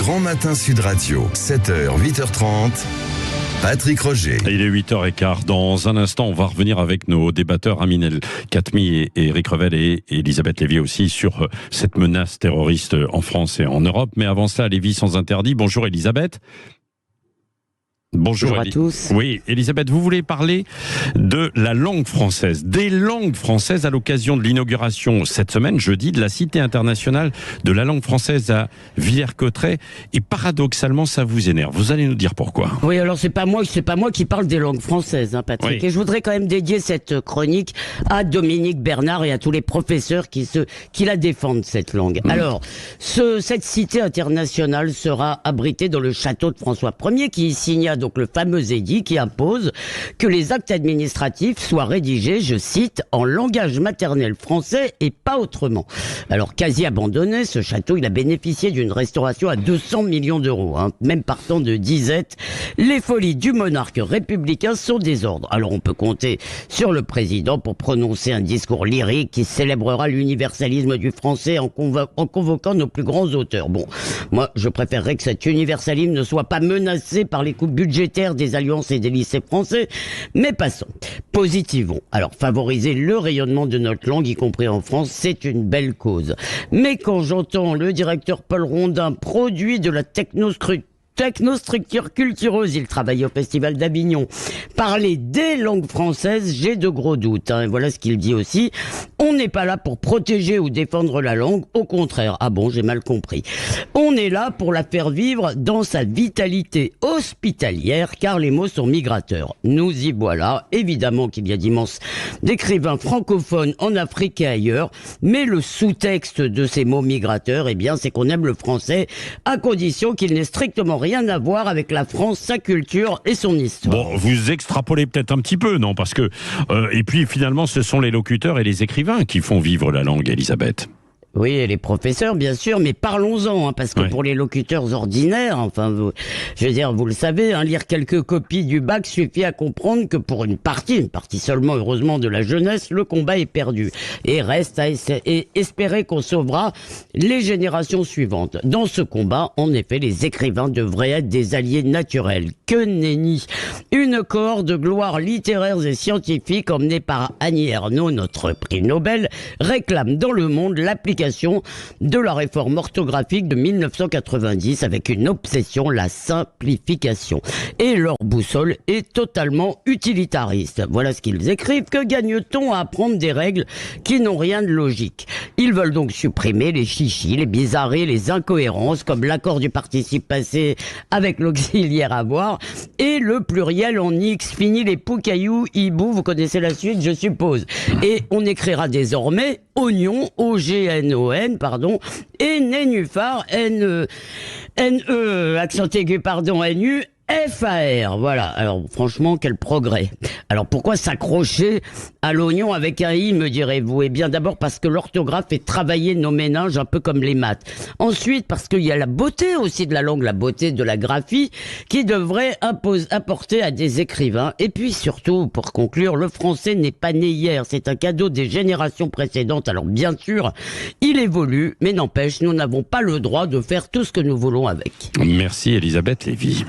Grand Matin Sud Radio, 7h, 8h30. Patrick Roger. Il est 8h15. Dans un instant, on va revenir avec nos débatteurs Amine El Khatmi et Eric Revel et Elisabeth Lévy aussi sur cette menace terroriste en France et en Europe. Mais avant ça, Lévy sans interdit. Bonjour Elisabeth. Bonjour à tous. Oui, Elisabeth, vous voulez parler de la langue française, des langues françaises à l'occasion de l'inauguration cette semaine, jeudi, de la Cité internationale de la langue française à Villers-Cotterêts. Et paradoxalement, ça vous énerve. Vous allez nous dire pourquoi. Oui, alors c'est pas moi qui parle des langues françaises, Patrick. Oui. Et je voudrais quand même dédier cette chronique à Dominique Bernard et à tous les professeurs qui la défendent, cette langue. Alors, cette Cité internationale sera abritée dans le château de François Ier qui y signa donc le fameux édit qui impose que les actes administratifs soient rédigés, je cite, en langage maternel français et pas autrement. Alors, quasi abandonné, ce château, il a bénéficié d'une restauration à 200 millions d'euros. Même partant de disette, les folies du monarque républicain sont désordre. Alors, on peut compter sur le président pour prononcer un discours lyrique qui célébrera l'universalisme du français en convoquant nos plus grands auteurs. Bon, moi, je préférerais que cet universalisme ne soit pas menacé par les coupes budgétaires des alliances et des lycées français, mais passons. Positivons. Alors, favoriser le rayonnement de notre langue, y compris en France, c'est une belle cause. Mais quand j'entends le directeur Paul Rondin, produit de la technostructure cultureuse, il travaille au Festival d'Avignon, parler des langues françaises, j'ai de gros doutes. Et voilà ce qu'il dit aussi. On n'est pas là pour protéger ou défendre la langue, au contraire. Ah bon, j'ai mal compris. On est là pour la faire vivre dans sa vitalité hospitalière, car les mots sont migrateurs. Nous y voilà. Évidemment qu'il y a d'immenses d'écrivains francophones en Afrique et ailleurs, mais le sous-texte de ces mots migrateurs, eh bien, c'est qu'on aime le français, à condition qu'il n'ait strictement rien à voir avec la France, sa culture et son histoire. Bon, vous extrapolez peut-être un petit peu, non ? Parce que, et puis finalement, ce sont les locuteurs et les écrivains qui font vivre la langue, Elisabeth. Oui, et les professeurs, bien sûr, mais parlons-en, parce que pour les locuteurs ordinaires, je veux dire, vous le savez, lire quelques copies du bac suffit à comprendre que pour une partie seulement, heureusement, de la jeunesse, le combat est perdu. Et reste à espérer qu'on sauvera les générations suivantes. Dans ce combat, en effet, les écrivains devraient être des alliés naturels. Que nenni ! Une cohorte de gloires littéraires et scientifiques emmenée par Annie Ernaux, notre prix Nobel, réclame dans le monde l'application de la réforme orthographique de 1990 avec une obsession, la simplification. Et leur boussole est totalement utilitariste. Voilà ce qu'ils écrivent. Que gagne-t-on à apprendre des règles qui n'ont rien de logique ? Ils veulent donc supprimer les chichis, les bizarreries, les incohérences, comme l'accord du participe passé avec l'auxiliaire avoir, et le pluriel en X. Fini les poucailloux, hibou, vous connaissez la suite, je suppose. Et on écrira désormais oignon, O-G-N-O-N, pardon, et nénuphar, N-E, accent aigu, pardon, N-U, F-A-R, voilà. Alors, franchement, quel progrès. Alors, pourquoi s'accrocher à l'oignon avec un I, me direz-vous ? Eh bien, d'abord parce que l'orthographe fait travailler nos méninges un peu comme les maths. Ensuite, parce qu'il y a la beauté aussi de la langue, la beauté de la graphie, qui devrait apporter à des écrivains. Et puis, surtout, pour conclure, le français n'est pas né hier. C'est un cadeau des générations précédentes. Alors, bien sûr, il évolue, mais n'empêche, nous n'avons pas le droit de faire tout ce que nous voulons avec. Merci, Elisabeth Lévy.